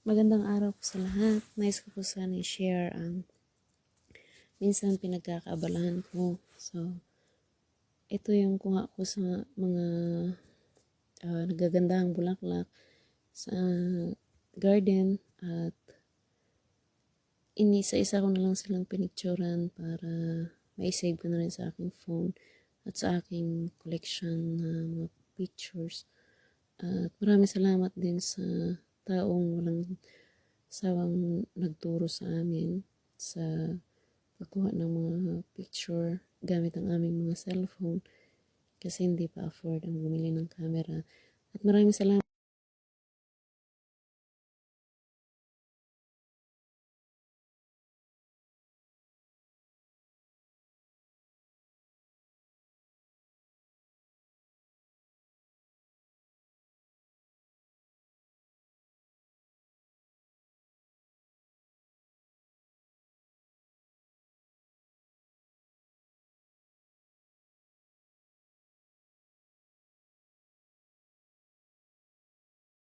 Magandang araw po sa lahat. Nice ko po sana i-share ang minsan pinagkakaabalahan ko. So, ito yung kuha ko sa mga nagagandahang bulaklak sa garden at inisa-isa ko na lang silang pinicturan para ma-save ko na rin sa aking phone at sa aking collection na mga pictures. At maraming salamat din sa taong walang sawang nagturo sa amin sa pagkuha ng mga picture gamit ang aming mga cellphone kasi hindi pa afford ang bumili ng camera. At maraming salamat.